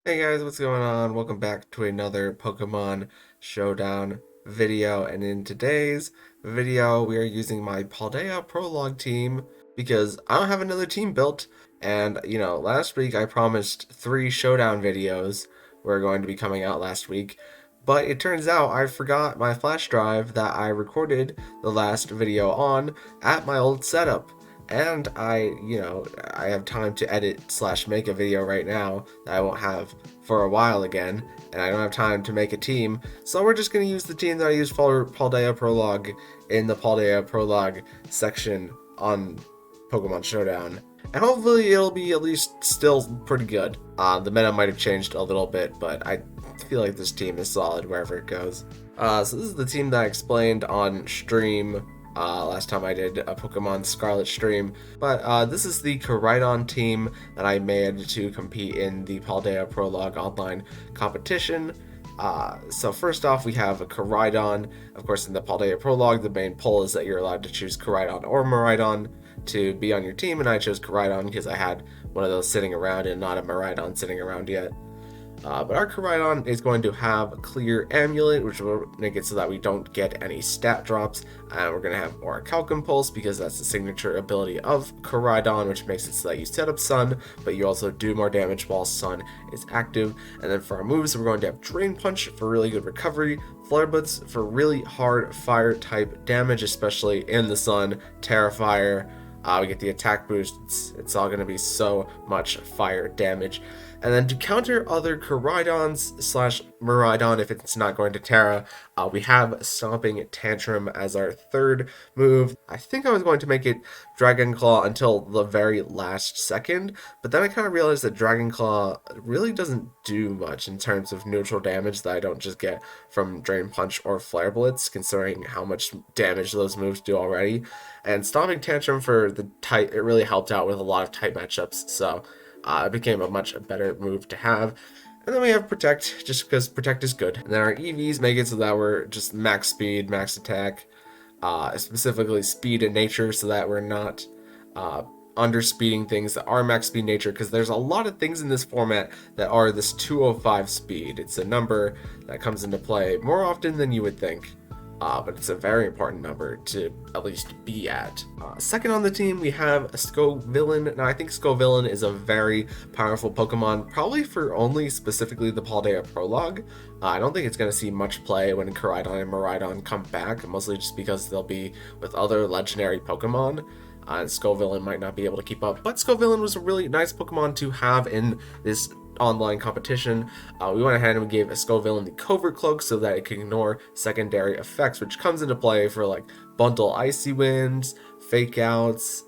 Hey guys, what's going on? Welcome back to another Pokemon Showdown video, and in today's video we are using my Paldea Prologue team because I don't have another team built, and last week I promised 3 Showdown videos were going to be coming out last week, but it turns out I forgot my flash drive that I recorded the last video on at my old setup. And I have time to edit slash make a video right now that I won't have for a while again, and I don't have time to make a team, so we're just going to use the team that I used for Paldea Prologue in the Paldea Prologue section on Pokemon Showdown. And hopefully it'll be at least still pretty good. The meta might have changed a little bit, but I feel like this team is solid wherever it goes. So this is the team that I explained on stream last time I did a Pokemon Scarlet stream, but this is the Koraidon team that I made to compete in the Paldea Prologue online competition. So first off, we have a Koraidon. Of course, in the Paldea Prologue, the main poll is that you're allowed to choose Koraidon or Miraidon to be on your team, and I chose Koraidon because I had one of those sitting around and not a Miraidon sitting around yet. But our Koraidon is going to have a clear amulet, which will make it so that we don't get any stat drops. We're going to have Orichalcum Pulse because that's the signature ability of Koraidon, which makes it so that you set up Sun, but you also do more damage while Sun is active. And then for our moves, we're going to have Drain Punch for really good recovery, Flare Blitz for really hard fire type damage, especially in the Sun, Terrafire. We get the attack boost. It's all going to be so much fire damage. And then to counter other Koraidons slash Miraidon if it's not going to Terra, we have Stomping Tantrum as our third move. I think I was going to make it Dragon Claw until the very last second, but then I kind of realized that Dragon Claw really doesn't do much in terms of neutral damage that I don't just get from Drain Punch or Flare Blitz, considering how much damage those moves do already. And Stomping Tantrum for the type, it really helped out with a lot of type matchups, so it became a much better move to have. And then we have Protect, just because Protect is good. And then our EVs make it so that we're just max speed, max attack, specifically speed and nature, so that we're not underspeeding things that are max speed nature, because there's a lot of things in this format that are this 205 speed. It's a number that comes into play more often than you would think. But it's a very important number to at least be at. Second on the team, we have a Scovillain. Now, I think Scovillain is a very powerful Pokemon, probably for only specifically the Paldea Prologue. I don't think it's going to see much play when Koraidon and Miraidon come back, mostly just because they'll be with other legendary Pokemon. And Scovillain might not be able to keep up, but Scovillain was a really nice Pokemon to have in this online competition. We went ahead and we gave a Scovillain the Covert Cloak so that it can ignore secondary effects, which comes into play for like Bundle Icy Winds, Fake Outs,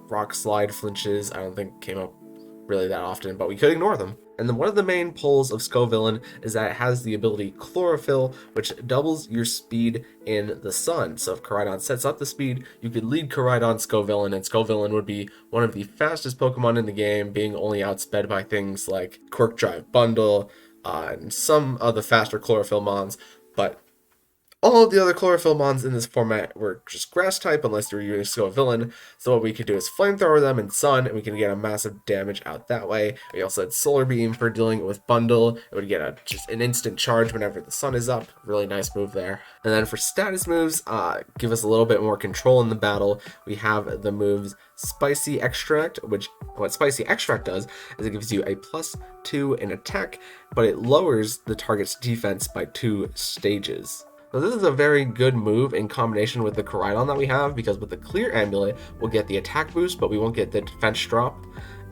Rock Slide Flinches. I don't think came up really that often, but we could ignore them. And then one of the main pulls of Scovillain is that it has the ability Chlorophyll, which doubles your speed in the sun. So if Koraidon sets up the speed, you could lead Koraidon Scovillain, and Scovillain would be one of the fastest Pokemon in the game, being only outsped by things like Quirk Drive Bundle, and some of the faster Chlorophyll mons, but all of the other Chlorophyll mons in this format were just grass type unless you're using Scovillain, so what we could do is flamethrower them in Sun, and we can get a massive damage out that way. We also had Solar Beam for dealing with Bundle. It would get just an instant charge whenever the sun is up. Really nice move there. And then for status moves, give us a little bit more control in the battle. We have the moves Spicy Extract, which what Spicy Extract does is it gives you a +2 in attack, but it lowers the target's defense by 2 stages. So this is a very good move in combination with the Koraidon that we have, because with the Clear Amulet, we'll get the attack boost, but we won't get the defense drop.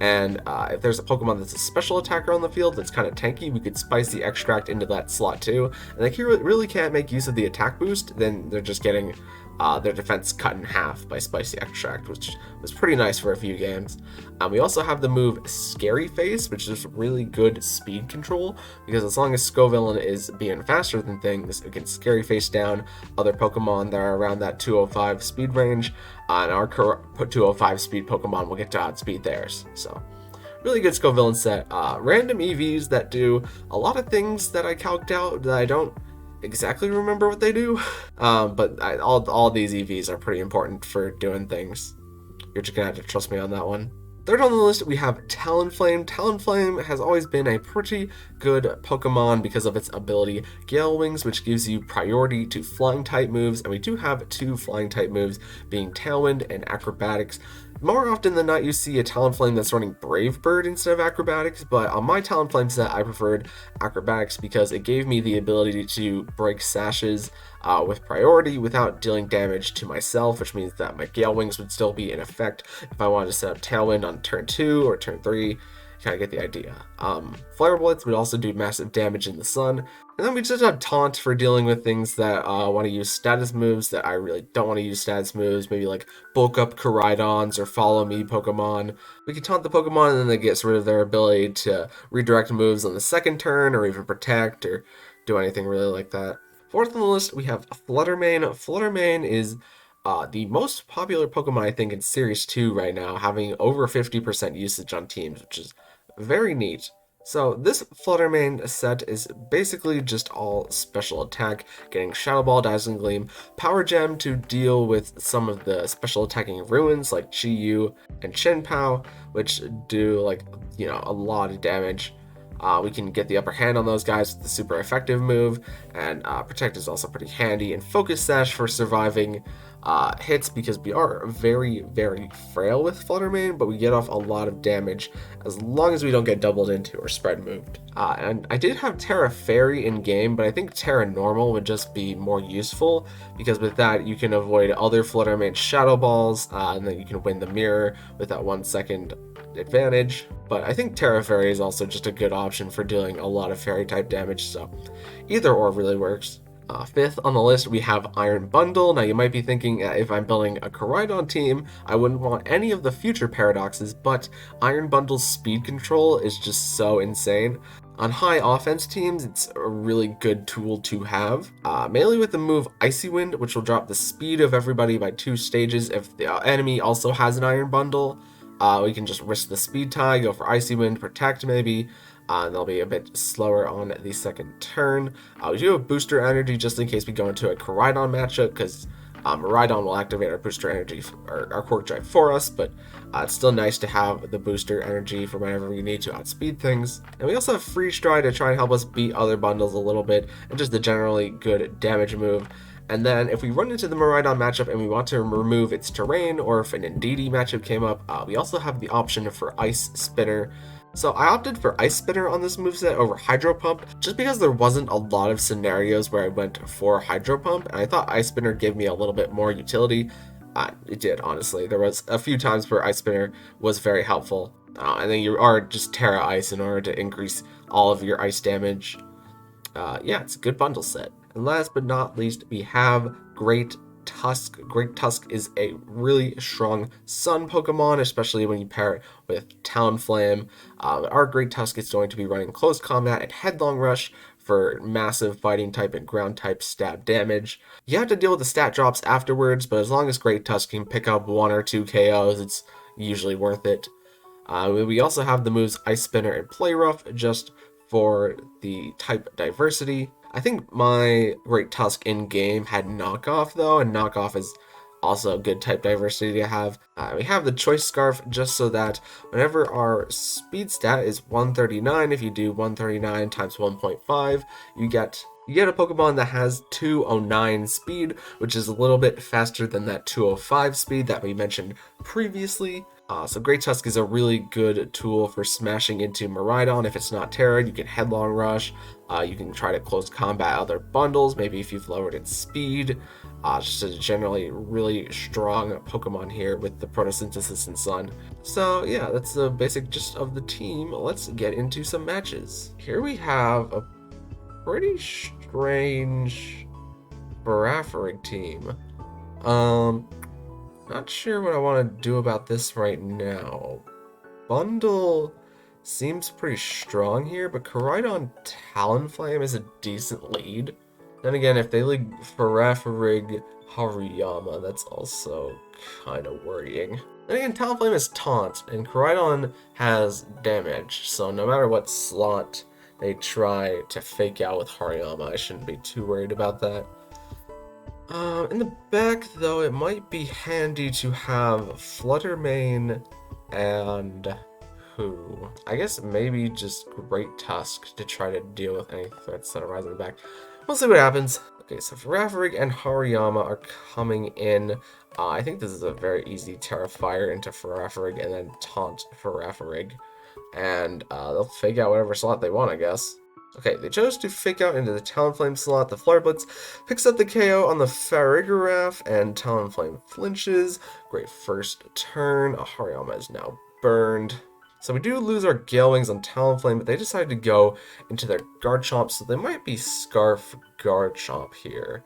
And if there's a Pokemon that's a special attacker on the field that's kind of tanky, we could Spicy Extract into that slot too. And they really can't make use of the attack boost, then they're just getting their defense cut in half by Spicy Extract, which was pretty nice for a few games. We also have the move Scary Face, which is really good speed control, because as long as Scovillain is being faster than things, it can Scary Face down other Pokemon that are around that 205 speed range, and our 205 speed Pokemon will get to outspeed theirs. So really good Scovillain set. Random EVs that do a lot of things that I calced out that I don't exactly remember what they do, but all these EVs are pretty important for doing things. You're just gonna have to trust me on that one. Third on the list, we have Talonflame. Talonflame has always been a pretty good Pokemon because of its ability Gale Wings, which gives you priority to flying type moves, and we do have two flying type moves, being Tailwind and Acrobatics. More often than not, you see a Talonflame that's running Brave Bird instead of Acrobatics, but on my Talonflame set, I preferred Acrobatics because it gave me the ability to break sashes with priority without dealing damage to myself, which means that my Gale Wings would still be in effect if I wanted to set up Tailwind on turn 2 or turn 3. You kind of get the idea. Flare Blitz would also do massive damage in the sun. And then we just have Taunt for dealing with things that want to use status moves that I really don't want to use status moves, maybe like bulk up Koraidons or follow me Pokemon. We can taunt the Pokemon and then it gets rid of their ability to redirect moves on the second turn or even protect or do anything really like that. Fourth on the list, we have Fluttermane. Fluttermane is the most popular Pokemon, I think, in Series 2 right now, having over 50% usage on teams, which is very neat. So this Fluttermane set is basically just all special attack, getting Shadow Ball, Dazzling Gleam, Power Gem to deal with some of the special attacking ruins like Chi-Yu and Chien-Pao, which do a lot of damage. We can get the upper hand on those guys with the super effective move, and Protect is also pretty handy, and Focus Sash for surviving hits because we are very, very frail with Fluttermane, but we get off a lot of damage as long as we don't get doubled into or spread moved. And I did have Terra Fairy in game, but I think Terra Normal would just be more useful because with that you can avoid other Fluttermane Shadow Balls, and then you can win the mirror with that 1 second advantage. But I think Terra Fairy is also just a good option for dealing a lot of fairy type damage, so either or really works. Fifth on the list, we have Iron Bundle. Now you might be thinking, if I'm building a Koraidon team, I wouldn't want any of the future paradoxes, but Iron Bundle's speed control is just so insane. On high offense teams, it's a really good tool to have, mainly with the move Icy Wind, which will drop the speed of everybody by 2 stages if the enemy also has an Iron Bundle. We can just risk the speed tie, go for Icy Wind, Protect maybe, and they'll be a bit slower on the second turn. We do have Booster Energy just in case we go into a Koraidon matchup, because Miraidon will activate our Booster Energy, our Quark Drive for us, but it's still nice to have the Booster Energy for whenever we need to outspeed things. And we also have Freeze Dry to try and help us beat other bundles a little bit, and just a generally good damage move. And then if we run into the Miraidon matchup and we want to remove its terrain, or if an Indeedee matchup came up, we also have the option for Ice Spinner. So I opted for Ice Spinner on this moveset over Hydro Pump, just because there wasn't a lot of scenarios where I went for Hydro Pump, and I thought Ice Spinner gave me a little bit more utility. It did, honestly. There was a few times where Ice Spinner was very helpful, and then you are just Terra Ice in order to increase all of your ice damage. Yeah, it's a good bundle set. And last but not least, we have Great Tusk. Great Tusk is a really strong Sun Pokemon, especially when you pair it with Talonflame. Our Great Tusk is going to be running Close Combat and Headlong Rush for massive Fighting type and Ground type stab damage. You have to deal with the stat drops afterwards, but as long as Great Tusk can pick up 1 or 2 KOs, it's usually worth it. We also have the moves Ice Spinner and Play Rough just for the type diversity. I think my Great Tusk in game had Knockoff though, and Knockoff is also a good type diversity to have. We have the Choice Scarf just so that whenever our speed stat is 139, if you do 139 times 1.5, you get a Pokemon that has 209 speed, which is a little bit faster than that 205 speed that we mentioned previously. So Great Tusk is a really good tool for smashing into Miraidon. If it's not Terra, you can Headlong Rush. You can try to close combat other bundles, maybe if you've lowered its speed. Just a generally really strong Pokemon here with the Photosynthesis and Sun. So yeah, that's the basic gist of the team. Let's get into some matches. Here we have a pretty strange Barafarig team. Not sure what I want to do about this right now. Bundle seems pretty strong here, but Koraidon Talonflame is a decent lead. Then again, if they lead Barafarig Haruyama, that's also kind of worrying. Then again, Talonflame is Taunt, and Koraidon has damage, so no matter what slot they try to fake out with Haruyama, I shouldn't be too worried about that. In the back, though, it might be handy to have Fluttermane and who? I guess maybe just Great Tusk to try to deal with any threats that arise in the back. We'll see what happens. Okay, so Farafrig and Hariyama are coming in. I think this is a very easy Terrafire into Farafrig and then taunt Farafrig. And they'll fake out whatever slot they want, I guess. Okay, they chose to fake out into the Talonflame slot. The Flare Blitz picks up the KO on the Farigiraf, and Talonflame flinches. Great first turn. Hariyama is now burned. So we do lose our Gale Wings on Talonflame, but they decided to go into their Garchomp, so they might be Scarf Garchomp here.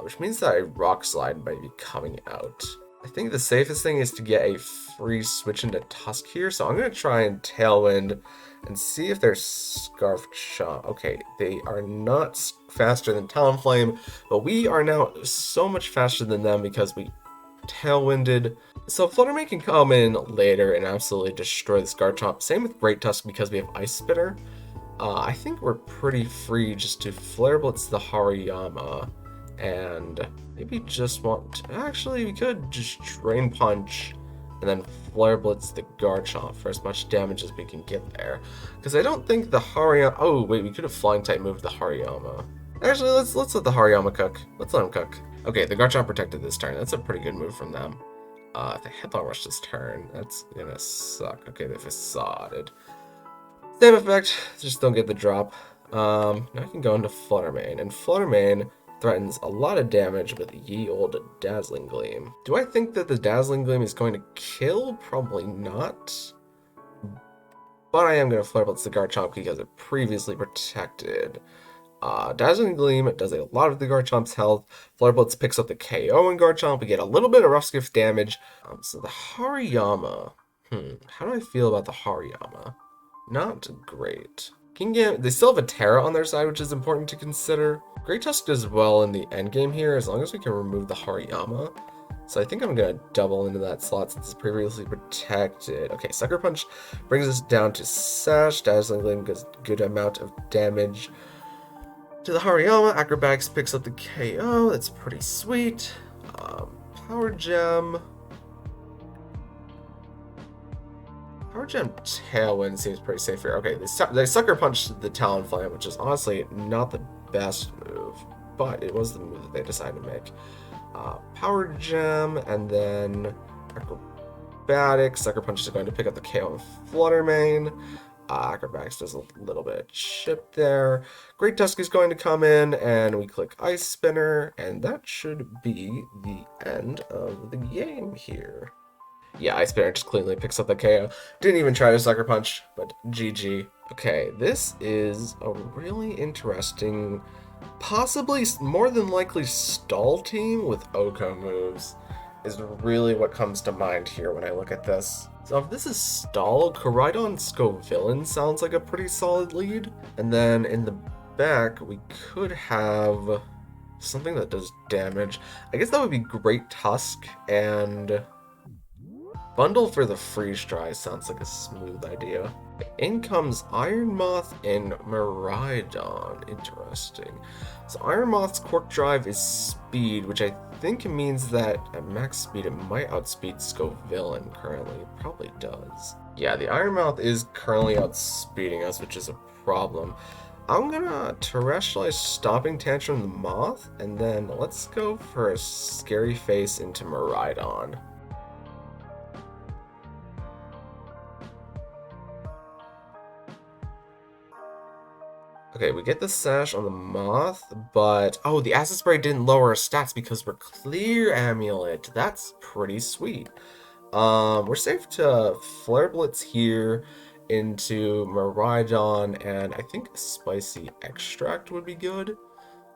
Which means that a Rock Slide might be coming out. I think the safest thing is to get a free switch into Tusk here, so I'm going to try and Tailwind and see if they're Scarf Chomp. Okay, they are not faster than Talonflame, but we are now so much faster than them because we Tailwinded. So Fluttermane can come in later and absolutely destroy this Garchomp. Same with Great Tusk because we have Ice Spitter. I think we're pretty free just to Flare Blitz the Hariyama. And maybe just want to, actually we could just Drain Punch and then Flare Blitz the Garchomp for as much damage as we can get there. Because I don't think the Hariyama, oh wait, we could have Flying type moved the Hariyama. Actually, let's let the Hariyama cook. Let's let him cook. Okay, the Garchomp protected this turn. That's a pretty good move from them. If they Headlong Rush this turn, that's gonna suck. Okay, they Facaded. Same effect, just don't get the drop. Now I can go into Fluttermane, and Fluttermane threatens a lot of damage with ye old Dazzling Gleam. Do I think that the Dazzling Gleam is going to kill? Probably not. But I am going to Flare Blitz the Garchomp because it previously protected. Dazzling Gleam does a lot of the Garchomp's health. Flare Blitz picks up the KO in Garchomp. We get a little bit of Rough Skiff damage. So the Hariyama. How do I feel about the Hariyama? Not great. They still have a Terra on their side, which is important to consider. Great Tusk does well in the endgame here, as long as we can remove the Hariyama. So I think I'm going to double into that slot since it's previously protected. Okay, Sucker Punch brings us down to Sash. Dazzling Gleam does a good amount of damage to the Hariyama. Acrobatics picks up the KO. That's pretty sweet. Power Gem. Power Gem Tailwind seems pretty safe here. Okay, they Sucker Punched the Talonflame, which is honestly not the best move, but it was the move that they decided to make. Power Gem, and then Acrobatics. Sucker Punch is going to pick up the KO of Fluttermane. Acrobatics does a little bit of chip there. Great Tusk is going to come in, and we click Ice Spinner, and that should be the end of the game here. Yeah, Ice Spinner just cleanly picks up the KO. Didn't even try to Sucker Punch, but GG. Okay, this is a really interesting, possibly more than likely stall team with Oko moves is really what comes to mind here when I look at this. So if this is stall, Koraidon Scovillain sounds like a pretty solid lead. And then in the back, we could have something that does damage. I guess that would be Great Tusk, and Bundle for the Freeze Dry sounds like a smooth idea. In comes Iron Moth and Miraidon. Interesting. So Iron Moth's Quark Drive is speed, which I think means that at max speed it might outspeed Scovillain currently. It probably does. Yeah, the Iron Moth is currently outspeeding us, which is a problem. I'm gonna Terrestrialize Stopping Tantrum the Moth, and then let's go for a Scary Face into Miraidon. Okay, we get the Sash on the Moth, but oh, the Acid Spray didn't lower our stats because we're Clear Amulet. That's pretty sweet. We're safe to Flare Blitz here into Miraidon, and I think a Spicy Extract would be good.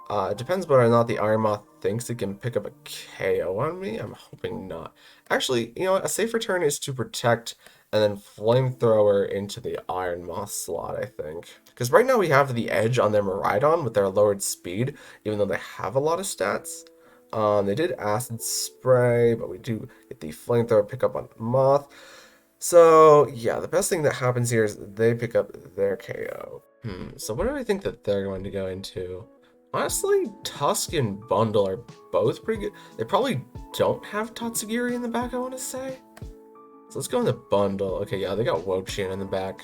It depends whether or not the Iron Moth thinks it can pick up a KO on me. I'm hoping not. Actually, you know what? A safer turn is to protect and then Flamethrower into the Iron Moth slot, I think. Because right now we have the edge on their Miraidon with their lowered speed, even though they have a lot of stats. They did Acid Spray, but we do get the Flamethrower pick up on Moth. So, yeah, the best thing that happens here is they pick up their KO. So what do I think that they're going to go into? Honestly, Tusk and Bundle are both pretty good. They probably don't have Tatsugiri in the back, I want to say. So let's go in the bundle. Okay, yeah, they got Wochian in the back.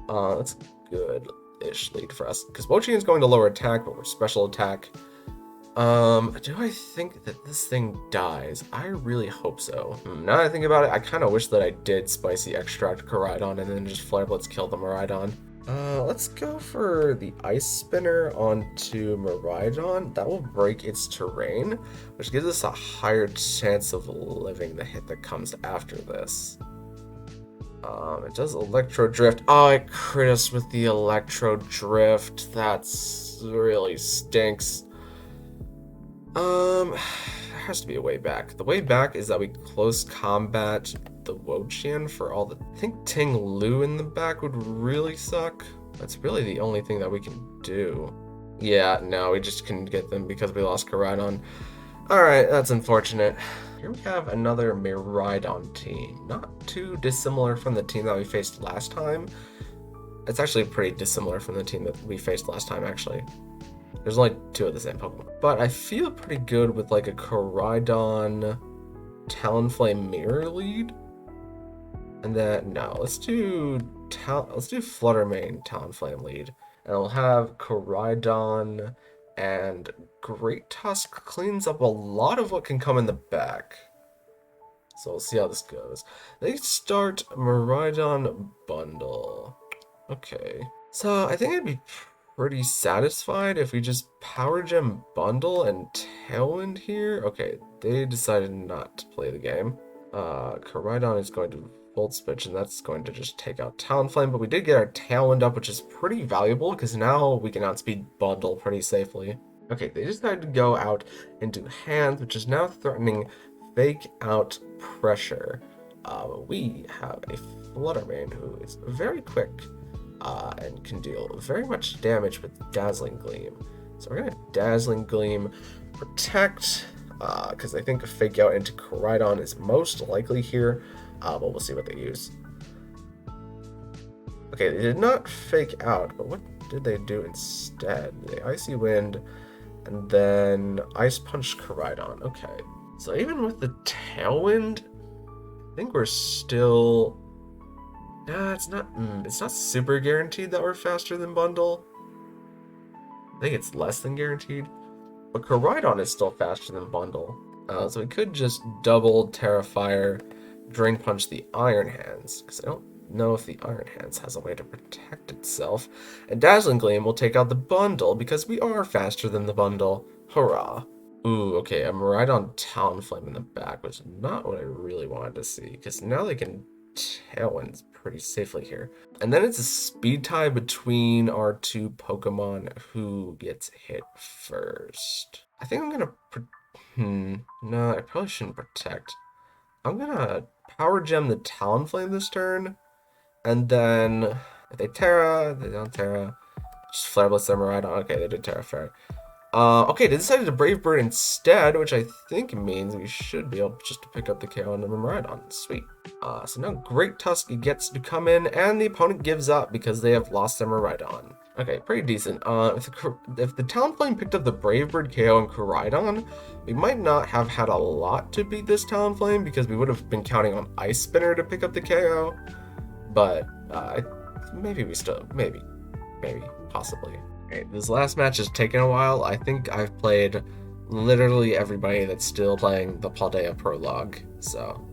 That's good-ish lead for us. Because Wochian is going to lower attack, but we're special attack. Do I think that this thing dies? I really hope so. Now that I think about it, I kind of wish that I did Spicy Extract Koraidon and then just Flare Blitz kill the Miraidon. Let's go for the Ice Spinner onto Miraidon. That will break its terrain, which gives us a higher chance of living the hit that comes after this. It does Electro Drift. Oh, it crit us with the Electro Drift. That's really stinks. There has to be a way back. The way back is that we close combat the Wochian for all the... I think Ting Lu in the back would really suck. That's really the only thing that we can do. Yeah, no, we just couldn't get them because we lost Koraidon. Alright, that's unfortunate. Here we have another Miraidon team. Not too dissimilar from the team that we faced last time. It's actually pretty dissimilar from the team that we faced last time, actually. There's only two of the same Pokemon. But I feel pretty good with like a Koraidon Talonflame Mirror lead. And then, no, let's do Fluttermane Talonflame lead. And we'll have Koraidon and Great Tusk cleans up a lot of what can come in the back. So we'll see how this goes. They start Miraidon Bundle. Okay. So I think I'd be pretty satisfied if we just Power Gem Bundle and Tailwind here. Okay, they decided not to play the game. Koraidon is going to Volt Switch, and that's going to just take out Talonflame, but we did get our Tailwind up, which is pretty valuable, because now we can outspeed Bundle pretty safely. Okay, they decided to go out into Hands, which is now threatening Fake Out Pressure. We have a Fluttermane who is very quick, and can deal very much damage with Dazzling Gleam. So we're going to Dazzling Gleam, Protect, because I think a Fake Out into Koraidon is most likely here, but we'll see what they use. Okay, they did not Fake Out, but what did they do instead? They Icy Wind, and then Ice Punch Koraidon. Okay, so even with the Tailwind, I think we're still... Nah, it's not super guaranteed that we're faster than Bundle. I think it's less than guaranteed. But Koraidon is still faster than Bundle. So we could just double Terrafire, Drain Punch the Iron Hands, because I don't know if the Iron Hands has a way to protect itself. And Dazzling Gleam will take out the Bundle, because we are faster than the Bundle. Hurrah. Ooh, okay, a Miraidon Talonflame in the back was not what I really wanted to see, because now they can Tailwinds pretty safely here. And then it's a speed tie between our two Pokemon who gets hit first. I think I'm gonna... No, I probably shouldn't Protect. I'm gonna Power Gem the Talonflame this turn, and then if they Terra, they don't Terra. Just Flare Blitz their Miraidon. Okay, they did Terra, fair. Okay, they decided to Brave Bird instead, which I think means we should be able just to pick up the KO on the Miraidon. Sweet. So now Great Tusk gets to come in, and the opponent gives up because they have lost their Miraidon. Okay, pretty decent. If the Talonflame picked up the Brave Bird KO on Koraidon, we might not have had a lot to beat this Talonflame because we would have been counting on Ice Spinner to pick up the KO. But maybe, possibly. Okay, this last match has taken a while. I think I've played literally everybody that's still playing the Paldea Prologue, so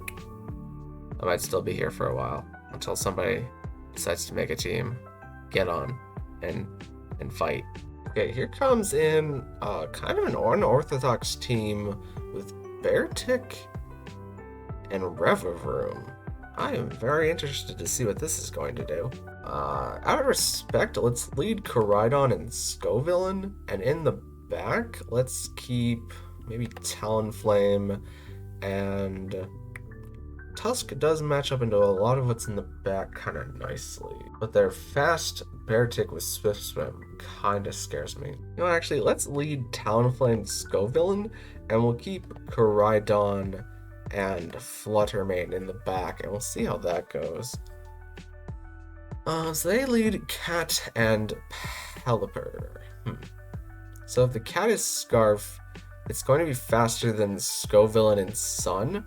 I might still be here for a while until somebody decides to make a team, get on, and fight. Okay, here comes in kind of an unorthodox team with Beartic and Revavroom. I am very interested to see what this is going to do. Out of respect, let's lead Koraidon and Scovillain, and in the back, let's keep maybe Talonflame, and Tusk does match up into a lot of what's in the back kind of nicely. But their fast Beartic with Swift Swim kind of scares me. You know, actually, let's lead Talonflame Scovillain, and we'll keep Koraidon and Fluttermane in the back, and we'll see how that goes. So they lead Cat and Pelipper. So if the Cat is Scarf, it's going to be faster than Scovillain and Sun,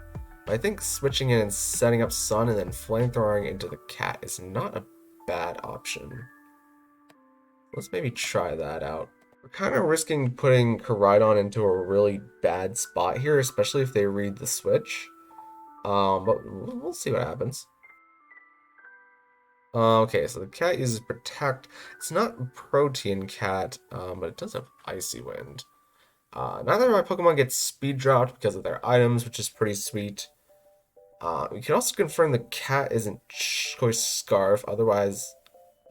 I think switching in and setting up Sun and then flamethrowing into the cat is not a bad option. Let's maybe try that out. We're kind of risking putting Koraidon into a really bad spot here, especially if they read the switch. But we'll see what happens. Okay, so the cat uses Protect. It's not Protean Cat, but it does have Icy Wind. Neither of my Pokemon get speed dropped because of their items, which is pretty sweet. We can also confirm the cat isn't Choice Scarf, otherwise,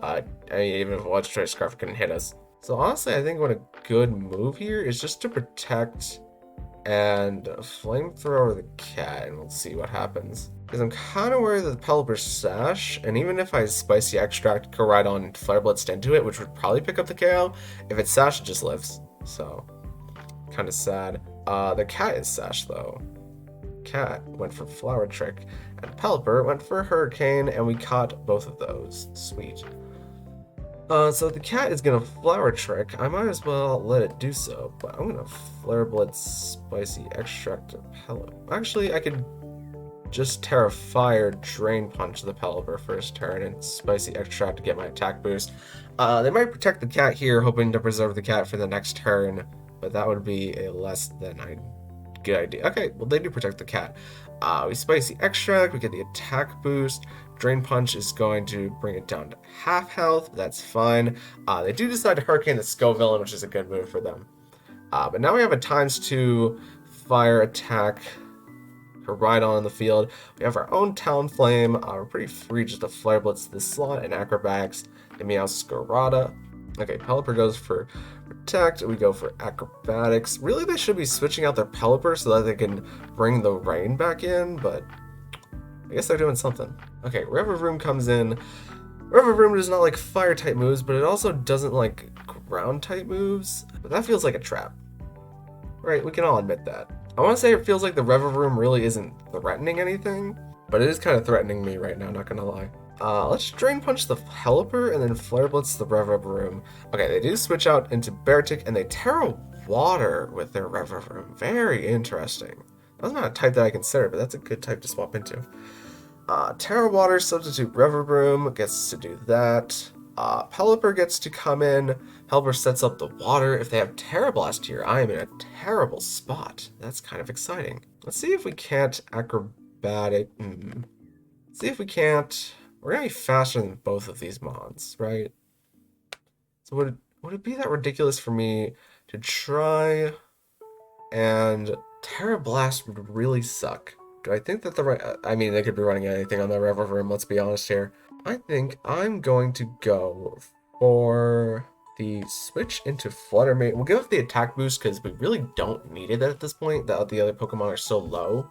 even if it was Choice Scarf, it couldn't hit us. So honestly, I think what a good move here is just to protect and flamethrower the cat, and we'll see what happens. Because I'm kind of worried that the Pelipper Sash, and even if I Spicy Extract, Koraidon, and Flare Blitz into it, which would probably pick up the KO, if it's Sash, it just lives. So, kind of sad. The cat is Sash, though. Cat went for Flower Trick, and Pelipper went for Hurricane, and we caught both of those. Sweet. So the cat is gonna Flower Trick. I might as well let it do so, but I'm gonna Flare Blitz, Spicy Extract, Actually, I could just Terra Fire, Drain Punch the Pelipper first turn, and Spicy Extract to get my attack boost. They might protect the cat here, hoping to preserve the cat for the next turn, but that would be a less than good idea. Okay, well, they do protect the cat. We Spicy Extract, we get the attack boost. Drain Punch is going to bring it down to half health. That's fine. They do decide to Hurricane the Scoville, which is a good move for them. But now we have a ×2 fire attack Koraidon in the field. We have our own Talonflame. We're pretty free just to Flare Blitz this slot and Acrobatics to Meowscarada. Okay, Pelipper goes for Protect. We go for Acrobatics. Really, they should be switching out their Pelipper so that they can bring the rain back in, but I guess they're doing something. Okay, Revavroom comes in. Revavroom does not like fire-type moves, but it also doesn't like ground-type moves. But that feels like a trap. Right, we can all admit that. I want to say it feels like the Revavroom really isn't threatening anything, but it is kind of threatening me right now, not gonna lie. Let's Drain Punch the Pelipper and then Flare Blitz the Revavroom. Okay, they do switch out into Beartic and they Terra Water with their Revavroom. Very interesting. That's not a type that I consider, but that's a good type to swap into. Terra Water, substitute Revavroom, gets to do that. Pelipper gets to come in. Pelipper sets up the water. If they have Terra Blast here, I am in a terrible spot. That's kind of exciting. Let's see if we can't Acrobatic. See if we can't. We're gonna be faster than both of these mons, right? So would it be that ridiculous for me to try and Terra Blast would really suck? Do I think that I mean, they could be running anything on the Revavroom, let's be honest here. I think I'm going to go for the switch into Fluttermane. We'll give it the attack boost because we really don't need it at this point. The other Pokemon are so low.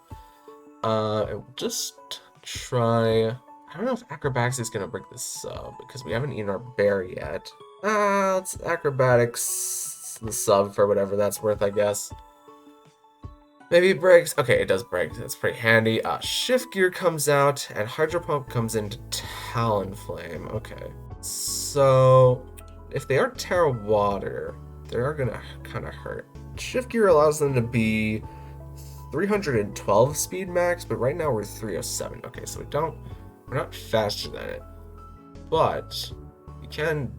And we'll just try. I don't know if Acrobatics is going to break this sub because we haven't eaten our berry yet. Let's Acrobatics the sub for whatever that's worth, I guess. Maybe it breaks. Okay, it does break. That's pretty handy. Shift Gear comes out, and Hydro Pump comes into Talonflame. Okay. So, if they are Terra Water, they are going to kind of hurt. Shift Gear allows them to be 312 speed max, but right now we're 307. Okay, so we're not faster than it. But, we can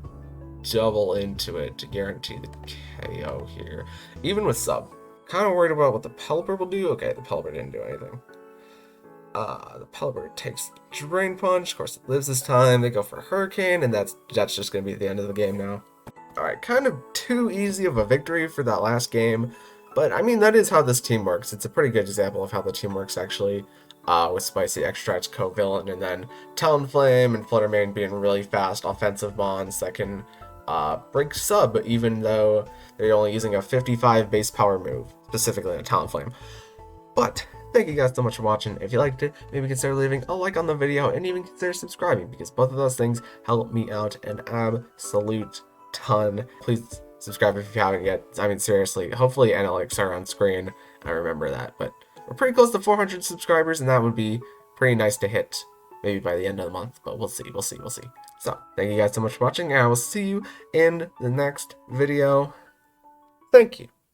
double into it to guarantee the KO here. Even with sub. Kind of worried about what the Pelipper will do. Okay, the Pelipper didn't do anything. The Pelipper takes Drain Punch. Of course, it lives this time. They go for Hurricane, and that's just going to be the end of the game now. Alright, kind of too easy of a victory for that last game. But, I mean, that is how this team works. It's a pretty good example of how the team works, actually. With Spicy Extract, Co-Villain, and then Talonflame and Fluttermane being really fast offensive mons that can break sub, even though they're only using a 55 base power move, specifically a Talonflame. But thank you guys so much for watching. If you liked it, maybe consider leaving a like on the video and even consider subscribing, because both of those things help me out an absolute ton. Please subscribe if you haven't yet. I mean, seriously, hopefully analytics are on screen. I remember that, but we're pretty close to 400 subscribers, and that would be pretty nice to hit maybe by the end of the month, but we'll see. So, thank you guys so much for watching, and I will see you in the next video. Thank you.